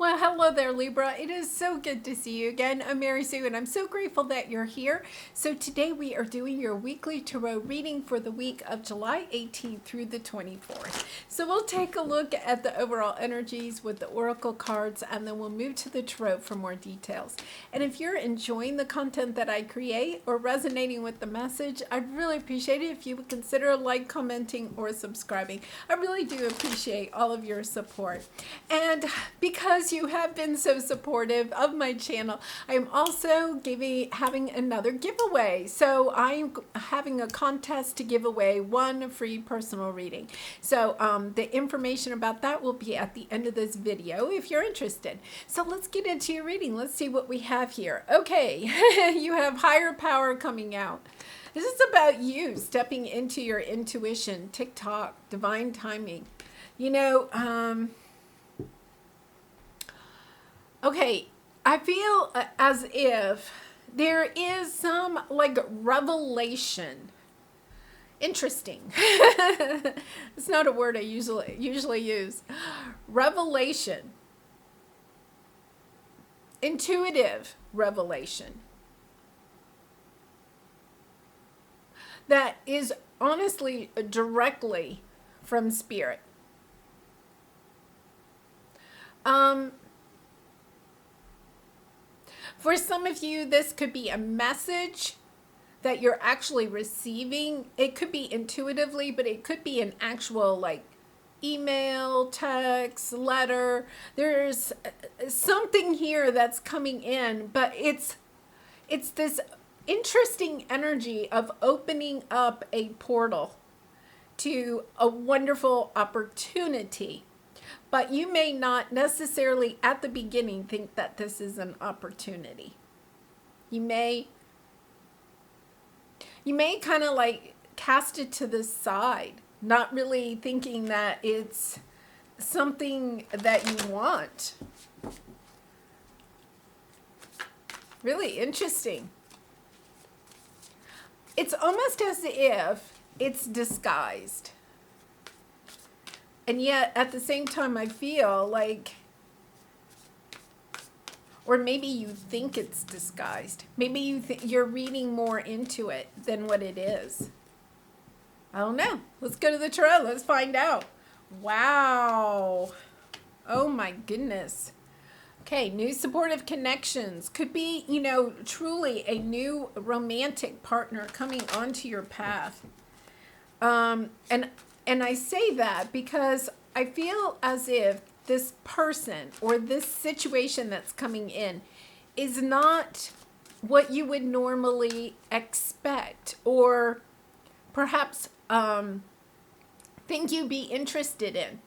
Well, hello there, Libra. It is so good to see you again. I'm Mary Sue, and I'm so grateful that you're here. So today we are doing your weekly tarot reading for the week of July 18th through the 24th. So we'll take a look at the overall energies with the oracle cards, and then we'll move to the tarot for more details. And if you're enjoying the content that I create or resonating with the message, I'd really appreciate it if you would consider like, commenting, or subscribing. I really do appreciate all of your support. And because you have been so supportive of my channel, I am also having another giveaway. So I'm having a contest to give away one free personal reading. So the information about that will be at the end of this video if you're interested. So let's get into your reading. Let's see what we have here. Okay, you have higher power coming out. This is about you stepping into your intuition, TikTok, divine timing. Okay, I feel as if there is some like revelation. Interesting. It's not a word I usually use. Revelation. Intuitive revelation. That is honestly directly from spirit. For some of you, this could be a message that you're actually receiving. It could be intuitively, but it could be an actual like email, text, letter. There's something here that's coming in, but it's this interesting energy of opening up a portal to a wonderful opportunity. But you may not necessarily at the beginning think that this is an opportunity. You may kind of like cast it to the side, not really thinking that it's something that you want. Really interesting. It's almost as if it's disguised. And yet, at the same time, I feel like, or maybe you think it's disguised. Maybe you're reading more into it than what it is. I don't know. Let's go to the tarot. Let's find out. Wow. Oh my goodness. Okay, new supportive connections. Could be, truly a new romantic partner coming onto your path. And I say that because I feel as if this person or this situation that's coming in is not what you would normally expect or perhaps think you'd be interested in.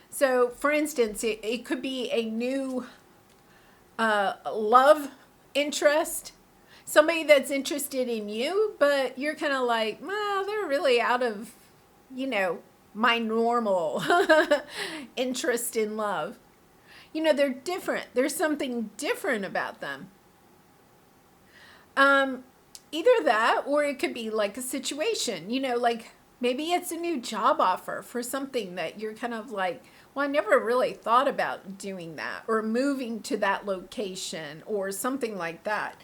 So, for instance, it could be a new love interest. Somebody that's interested in you, but you're kind of like, well, they're really out of my normal interest in love. They're different. There's something different about them. Either that, or it could be like a situation, like maybe it's a new job offer for something that you're kind of like, well, I never really thought about doing that or moving to that location or something like that.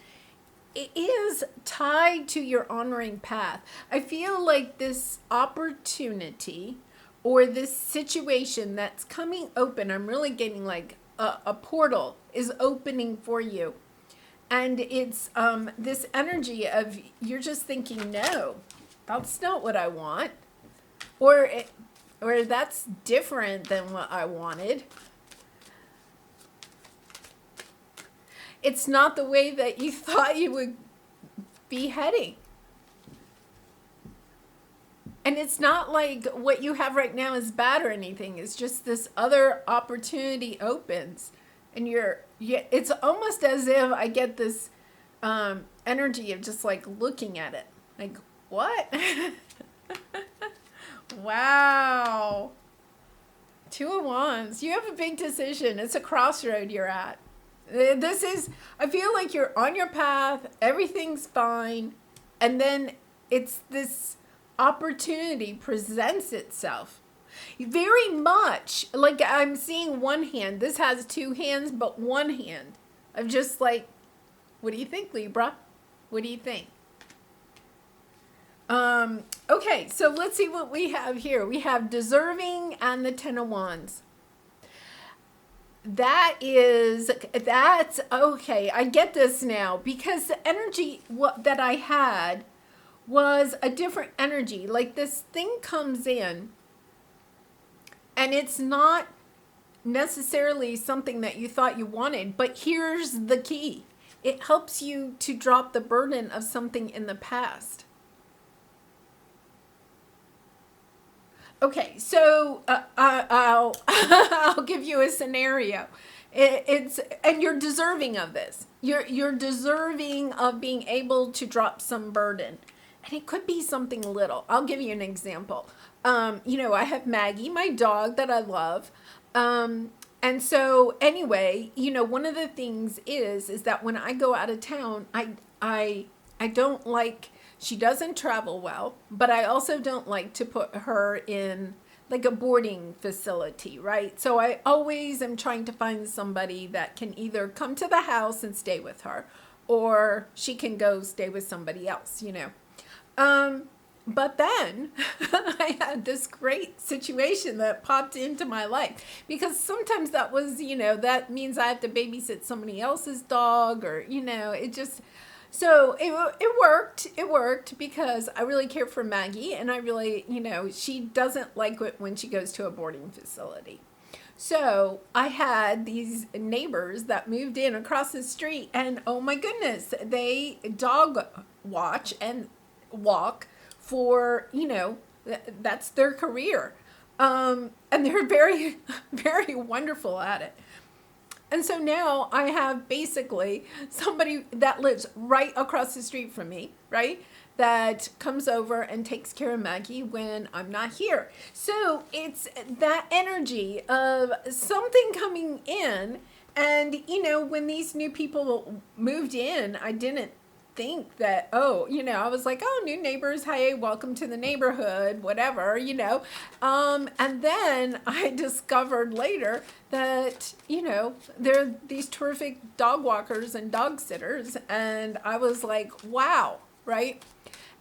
It is tied to your honoring path. I feel like this opportunity or this situation that's coming open, I'm really getting like a portal is opening for you. And it's this energy of you're just thinking, no, that's not what I want. Or that's different than what I wanted. It's not the way that you thought you would be heading. And it's not like what you have right now is bad or anything. It's just this other opportunity opens. And it's almost as if I get this energy of just like looking at it. Like, what? Wow. Two of Wands. You have a big decision. It's a crossroad you're at. I feel like you're on your path, everything's fine, and then it's this opportunity presents itself. Very much. Like I'm seeing one hand. This has two hands, but one hand. I'm just like, what do you think, Libra? What do you think? Okay, so let's see what we have here. We have deserving and the Ten of Wands. That's okay. I get this now because the energy that I had was a different energy. Like this thing comes in and it's not necessarily something that you thought you wanted, but here's the key. It helps you to drop the burden of something in the past. Okay, so I'll I'll give you a scenario. And you're deserving of this. You're deserving of being able to drop some burden, and it could be something little. I'll give you an example. I have Maggie, my dog that I love, and so anyway, one of the things is that when I go out of town, I don't like. She doesn't travel well, but I also don't like to put her in like a boarding facility, right? So I always am trying to find somebody that can either come to the house and stay with her, or she can go stay with somebody else, But then I had this great situation that popped into my life because sometimes that was, that means I have to babysit somebody else's dog or, it just... So it worked. It worked because I really care for Maggie, and I really, she doesn't like it when she goes to a boarding facility. So I had these neighbors that moved in across the street, and oh my goodness, they dog watch and walk for, that's their career. And they're very, very wonderful at it. And so now I have basically somebody that lives right across the street from me, right? That comes over and takes care of Maggie when I'm not here. So it's that energy of something coming in. And, when these new people moved in, I didn't think that, I was like, oh, new neighbors, hey, welcome to the neighborhood, whatever, and then I discovered later that, there are these terrific dog walkers and dog sitters, and I was like, wow, right?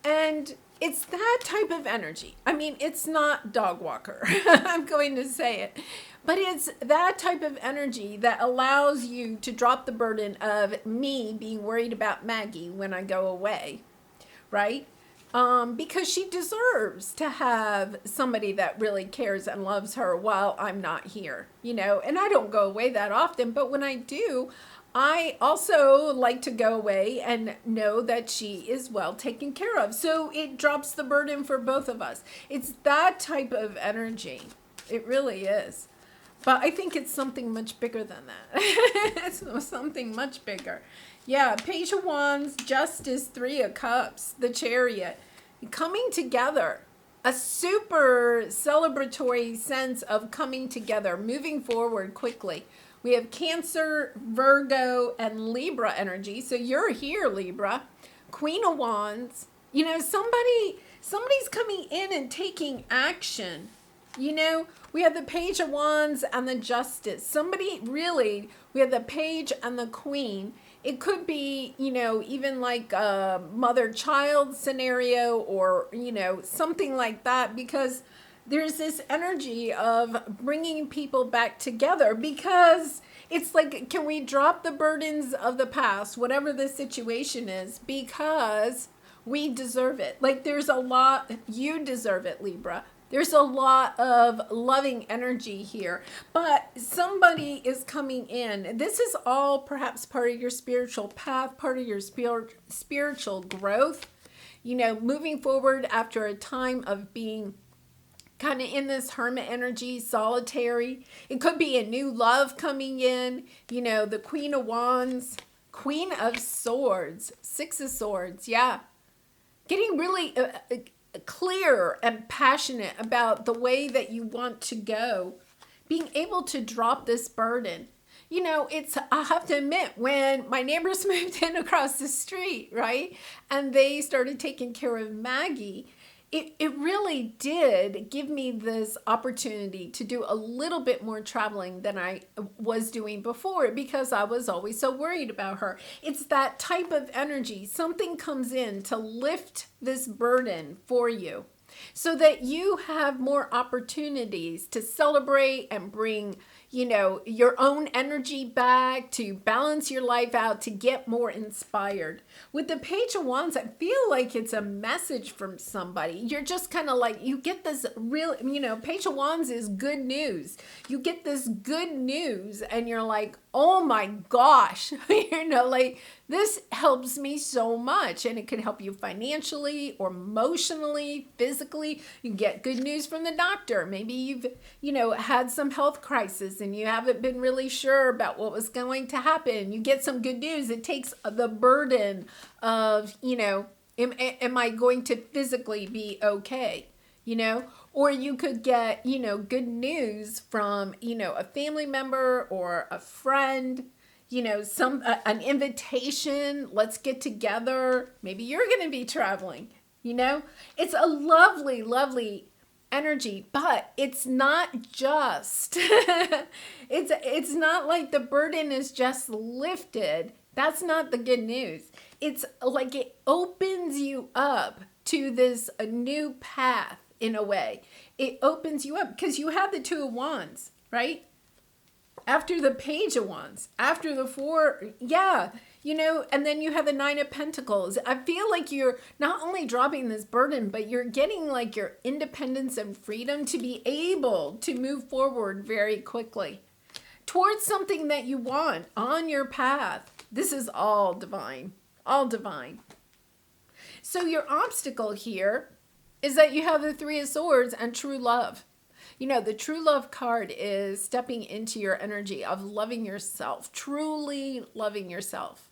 And it's that type of energy. I mean, it's not dog walker, I'm going to say it. But it's that type of energy that allows you to drop the burden of me being worried about Maggie when I go away, right? Because she deserves to have somebody that really cares and loves her while I'm not here, and I don't go away that often, but when I do, I also like to go away and know that she is well taken care of. So it drops the burden for both of us. It's that type of energy. It really is. But I think it's something much bigger than that. It's something much bigger. Yeah, Page of Wands, Justice, Three of Cups, the Chariot. Coming together. A super celebratory sense of coming together, moving forward quickly. We have Cancer, Virgo, and Libra energy. So you're here, Libra. Queen of Wands. Somebody's coming in and taking action. We have the Page of Wands and the Justice. We have the Page and the Queen. It could be, even like a mother-child scenario or, something like that, because there's this energy of bringing people back together, because it's like, can we drop the burdens of the past, whatever the situation is, because we deserve it. Like there's a lot, you deserve it, Libra. There's a lot of loving energy here, but somebody is coming in. This is all perhaps part of your spiritual path, part of your spiritual growth, moving forward after a time of being kind of in this hermit energy, solitary. It could be a new love coming in, the Queen of Wands, Queen of Swords, Six of Swords, yeah. Getting really... clear and passionate about the way that you want to go, being able to drop this burden. I have to admit, when my neighbors moved in across the street, right, and they started taking care of Maggie, it really did give me this opportunity to do a little bit more traveling than I was doing before because I was always so worried about her. It's that type of energy. Something comes in to lift this burden for you so that you have more opportunities to celebrate and bring, your own energy back, to balance your life out, to get more inspired. With the Page of Wands, I feel like it's a message from somebody. You're just kind of like, you get this real, Page of Wands is good news. You get this good news and you're like, oh my gosh, like this helps me so much. And it can help you financially or emotionally, physically. You get good news from the doctor. Maybe you've, had some health crisis and you haven't been really sure about what was going to happen. You get some good news. It takes the burden of, am I going to physically be okay? Or you could get, good news from, a family member or a friend, an invitation, let's get together. Maybe you're going to be traveling, it's a lovely, lovely energy, but it's not just, it's not like the burden is just lifted. That's not the good news. It's like it opens you up to this new path. In a way, it opens you up because you have the Two of Wands, right? After the Page of Wands, after the Four, and then you have the Nine of Pentacles. I feel like you're not only dropping this burden, but you're getting like your independence and freedom to be able to move forward very quickly towards something that you want on your path. This is all divine, all divine. So your obstacle here is that you have the Three of Swords and true love. The true love card is stepping into your energy of loving yourself, truly loving yourself.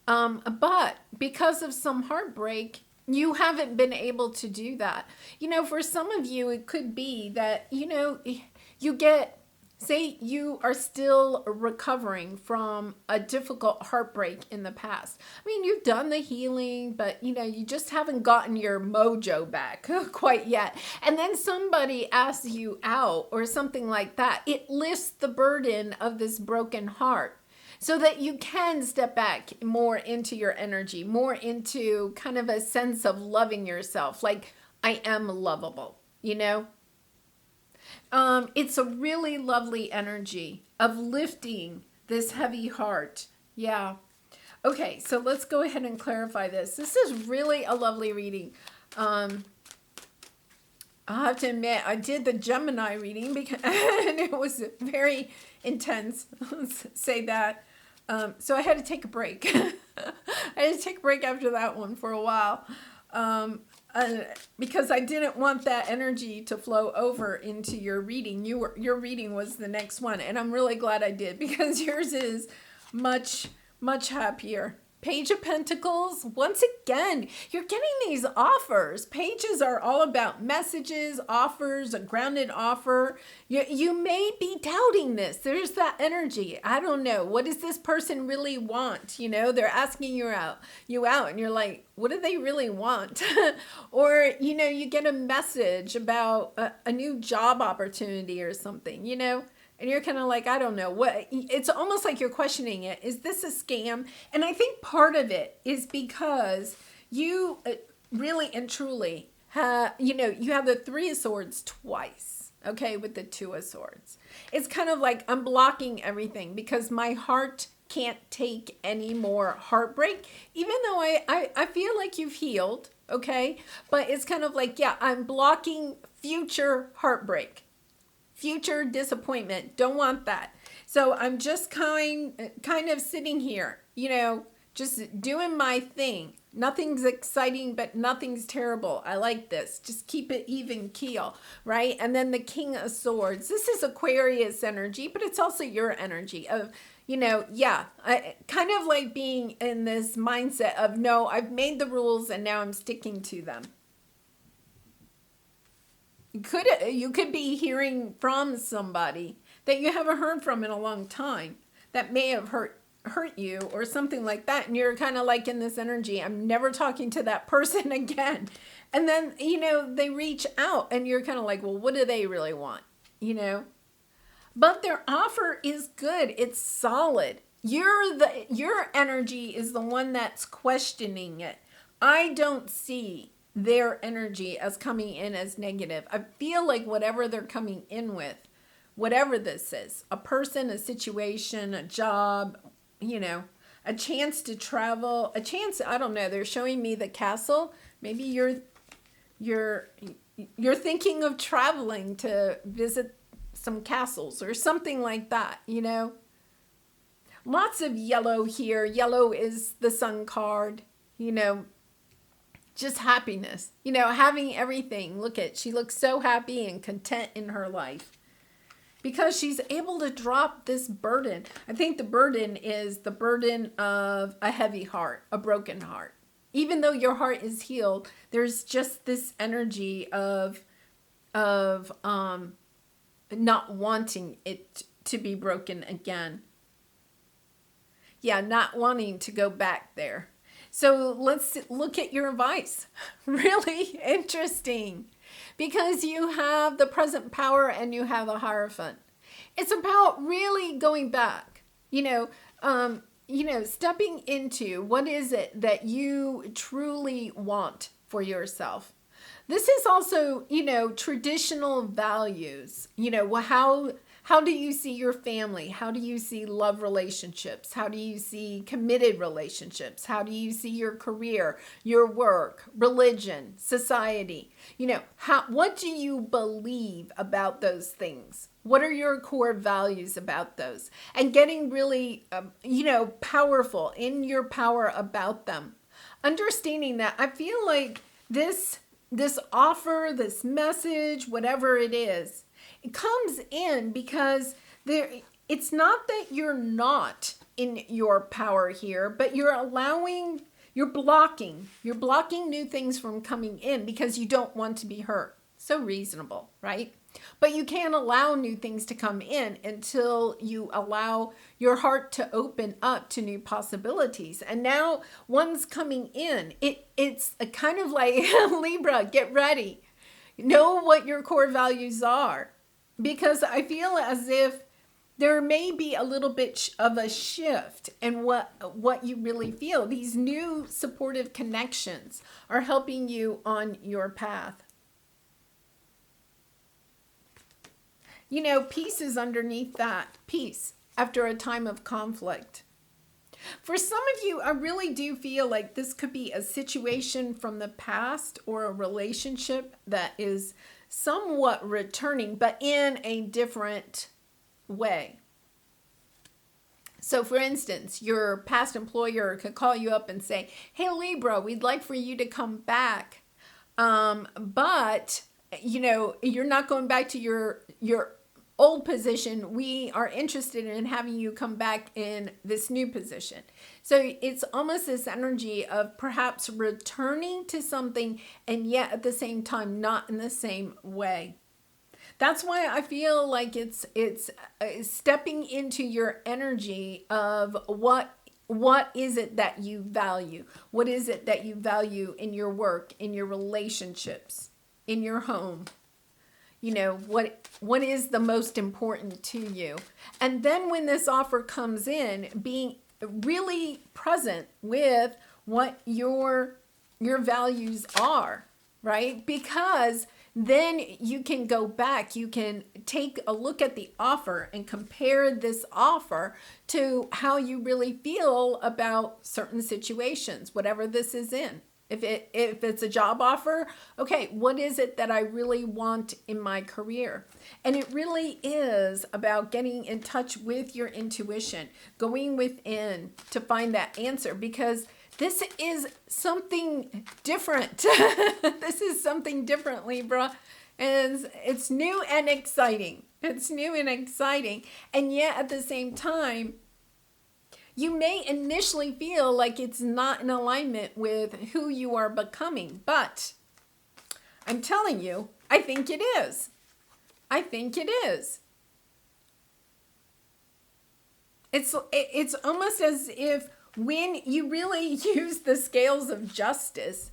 But because of some heartbreak, you haven't been able to do that. For some of you, it could be that, you get, say you are still recovering from a difficult heartbreak in the past. I mean, you've done the healing, but you just haven't gotten your mojo back quite yet. And then somebody asks you out or something like that. It lifts the burden of this broken heart so that you can step back more into your energy, more into kind of a sense of loving yourself. Like, I am lovable, It's a really lovely energy of lifting this heavy heart. Yeah. Okay, so let's go ahead and clarify this. This is really a lovely reading. I'll have to admit, I did the Gemini reading because and it was very intense. Let's say that. So I had to take a break. I had to take a break after that one for a while. Because I didn't want that energy to flow over into your reading. Your reading was the next one, and I'm really glad I did because yours is much, much happier. Page of Pentacles, once again, you're getting these offers. Pages are all about messages, offers, a grounded offer. You may be doubting this. There's that energy. I don't know. What does this person really want? They're asking you out, and you're like, what do they really want? Or, you get a message about a new job opportunity or something, And you're kind of like, I don't know what, it's almost like you're questioning it. Is this a scam? And I think part of it is because you really and truly have, you have the Three of Swords twice, okay, with the Two of Swords. It's kind of like I'm blocking everything because my heart can't take any more heartbreak, even though I feel like you've healed, okay? But it's kind of like, I'm blocking future heartbreak. Future disappointment. Don't want that. So I'm just kind of sitting here, just doing my thing. Nothing's exciting, but nothing's terrible. I like this. Just keep it even keel, right? And then the King of Swords. This is Aquarius energy, but it's also your energy of, I kind of like being in this mindset of, no, I've made the rules and now I'm sticking to them. You could be hearing from somebody that you haven't heard from in a long time that may have hurt hurt you or something like that. And you're kind of like in this energy, I'm never talking to that person again. And then, they reach out and you're kind of like, well, what do they really want? But their offer is good. It's solid. Your energy is the one that's questioning it. I don't see their energy as coming in as negative. I feel like whatever they're coming in with, whatever this is, a person, a situation, a job, a chance to travel, a chance, I don't know, they're showing me the castle. Maybe you're thinking of traveling to visit some castles or something like that, Lots of yellow here. Yellow is the sun card, just happiness, having everything. She looks so happy and content in her life because she's able to drop this burden. I think the burden is the burden of a heavy heart, a broken heart. Even though your heart is healed, there's just this energy of not wanting it to be broken again. Yeah, not wanting to go back there. So let's look at your advice. Really interesting. Because you have the present power and you have a Hierophant. It's about really going back, stepping into what is it that you truly want for yourself. This is also, traditional values. How do you see your family? How do you see love relationships? How do you see committed relationships? How do you see your career, your work, religion, society? What do you believe about those things? What are your core values about those? And getting really, powerful in your power about them. Understanding that, I feel like this offer, this message, whatever it is, it comes in because it's not that you're not in your power here, but you're blocking new things from coming in because you don't want to be hurt. So reasonable, right? But you can't allow new things to come in until you allow your heart to open up to new possibilities. And now one's coming in. It's a kind of like Libra, get ready. Know what your core values are. Because I feel as if there may be a little bit of a shift in what you really feel. These new supportive connections are helping you on your path. Peace is underneath that. Peace after a time of conflict. For some of you, I really do feel like this could be a situation from the past or a relationship that is somewhat returning, but in a different way. So for instance, your past employer could call you up and say, hey, Libra, we'd like for you to come back. But, you're not going back to your old position. We are interested in having you come back in this new position. So it's almost this energy of perhaps returning to something and yet at the same time not in the same way. That's why I feel like it's stepping into your energy of what is it that you value? What is it that you value in your work, in your relationships, in your home? What is the most important to you? And then when this offer comes in, being really present with what your values are, right? Because then you can go back, you can take a look at the offer and compare this offer to how you really feel about certain situations, whatever this is in. If it's a job offer, okay, what is it that I really want in my career? And it really is about getting in touch with your intuition, going within to find that answer, because this is something different. This is something different, Libra. And it's new and exciting. It's new and exciting. And yet at the same time, you may initially feel like it's not in alignment with who you are becoming, but I'm telling you, I think it is. I think it is. It's almost as if when you really use the scales of justice,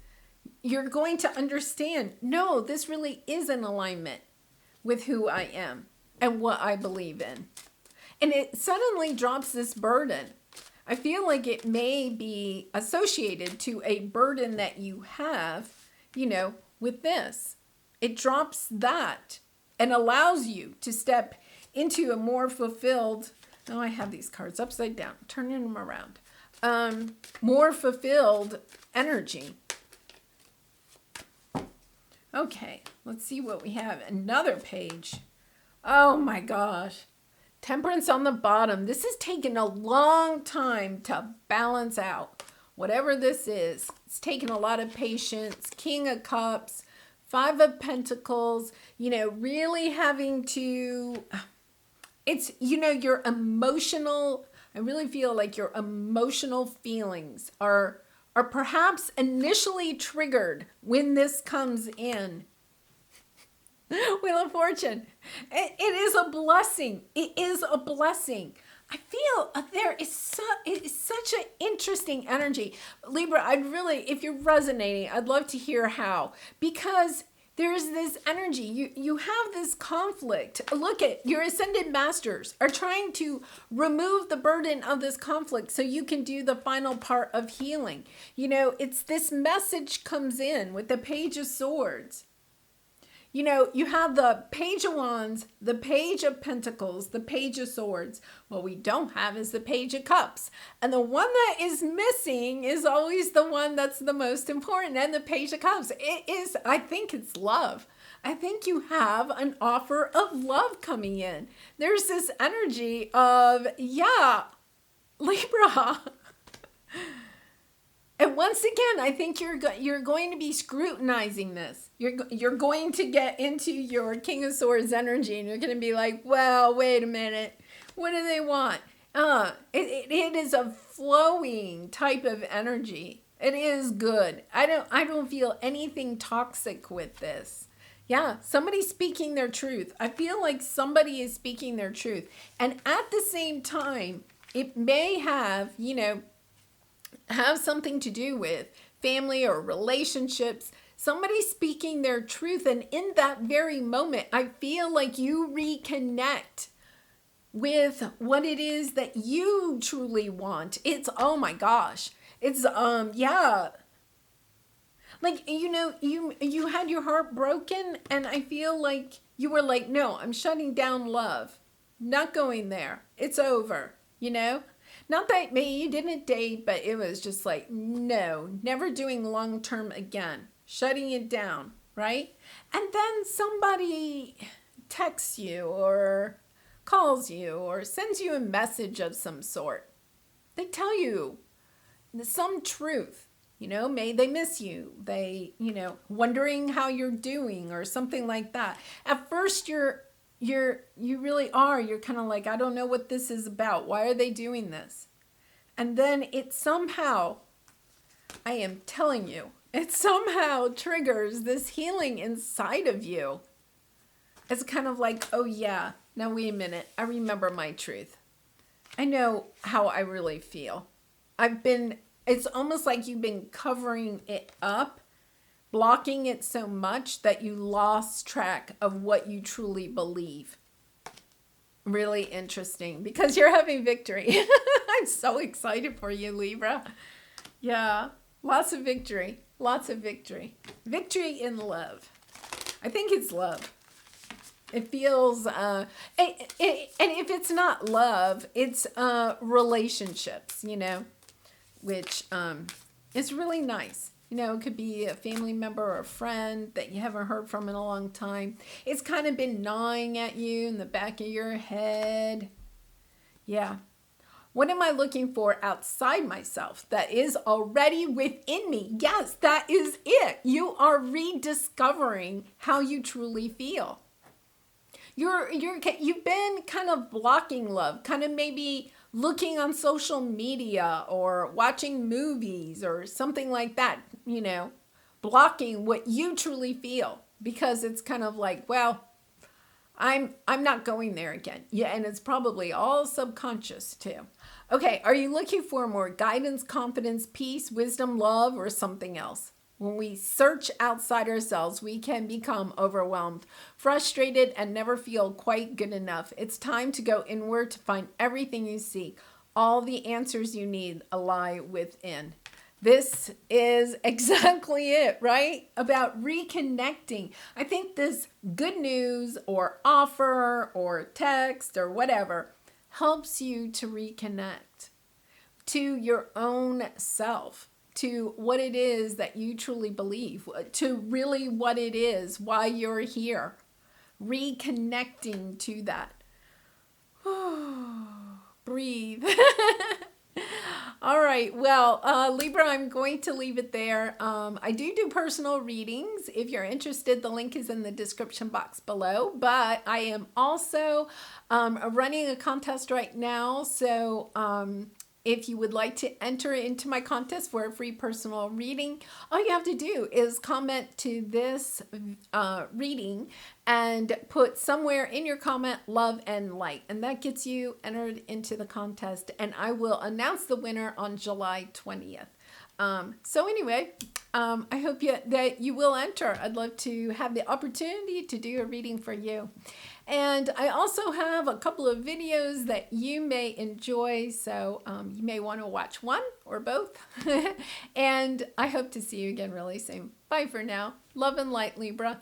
you're going to understand, no, this really is in alignment with who I am and what I believe in. And it suddenly drops this burden. I feel like it may be associated to a burden that you have, with this. It drops that and allows you to step into a more fulfilled, oh, I have these cards upside down, turning them around, more fulfilled energy. Okay, let's see what we have. Another page. Oh my gosh. Temperance on the bottom. This has taken a long time to balance out. Whatever this is, it's taken a lot of patience. King of Cups, Five of Pentacles, really having to, it's, your emotional, I really feel like your emotional feelings are perhaps initially triggered when this comes in. Wheel of Fortune. It is a blessing. It is a blessing. I feel there is such an interesting energy. Libra, if you're resonating, I'd love to hear how. Because there's this energy. You have this conflict. Look at your ascended masters are trying to remove the burden of this conflict so you can do the final part of healing. It's this message comes in with the Page of Swords. You have the Page of Wands, the Page of Pentacles, the Page of Swords. What we don't have is the Page of Cups. And the one that is missing is always the one that's the most important, and the Page of Cups. I think it's love. I think you have an offer of love coming in. There's this energy of, Libra. And once again, I think you're going to be scrutinizing this. You're going to get into your King of Swords energy, and you're going to be like, well, wait a minute. What do they want? It is a flowing type of energy. It is good. I don't feel anything toxic with this. Yeah, somebody's speaking their truth. I feel like somebody is speaking their truth. And at the same time, it may have something to do with family or relationships, somebody speaking their truth. And in that very moment, I feel like you reconnect with what it is that you truly want. It's, oh my gosh. It's, like, you had your heart broken, and I feel like you were like, no, I'm shutting down love. Not going there. It's over, Not that maybe you didn't date, but it was just like, no, never doing long term again. Shutting it down, right? And then somebody texts you or calls you or sends you a message of some sort. They tell you some truth. May they miss you. They, wondering how you're doing or something like that. At first you really are. You're kind of like, I don't know what this is about. Why are they doing this? And then it somehow, I am telling you, it somehow triggers this healing inside of you. It's kind of like, oh yeah, now wait a minute. I remember my truth. I know how I really feel. It's almost like you've been covering it up, blocking it so much that you lost track of what you truly believe. Really interesting, because you're having victory. I'm so excited for you, Libra. Yeah, lots of victory. Lots of victory. Victory in love. I think it's love. It feels, and if it's not love, it's relationships, which is really nice. It could be a family member or a friend that you haven't heard from in a long time. It's kind of been gnawing at you in the back of your head. Yeah. What am I looking for outside myself that is already within me? Yes, that is it. You are rediscovering how you truly feel. You've been kind of blocking love, kind of maybe looking on social media or watching movies or something like that, blocking what you truly feel, because it's kind of like, well, I'm not going there again. Yeah, and it's probably all subconscious too. Okay, are you looking for more guidance, confidence, peace, wisdom, love, or something else? When we search outside ourselves, we can become overwhelmed, frustrated, and never feel quite good enough. It's time to go inward to find everything you seek. All the answers you need lie within. This is exactly it, right? About reconnecting. I think this good news or offer or text or whatever helps you to reconnect to your own self, to what it is that you truly believe, to really what it is, why you're here. Reconnecting to that. Breathe. All right. Well, Libra, I'm going to leave it there. I do personal readings. If you're interested, the link is in the description box below. But I am also running a contest right now. So if you would like to enter into my contest for a free personal reading, all you have to do is comment to this reading and put somewhere in your comment love and light, and that gets you entered into the contest, and I will announce the winner on July 20th. So anyway, I hope that you will enter. I'd love to have the opportunity to do a reading for you. And I also have a couple of videos that you may enjoy, so you may want to watch one or both. And I hope to see you again really soon. Bye for now. Love and light, Libra.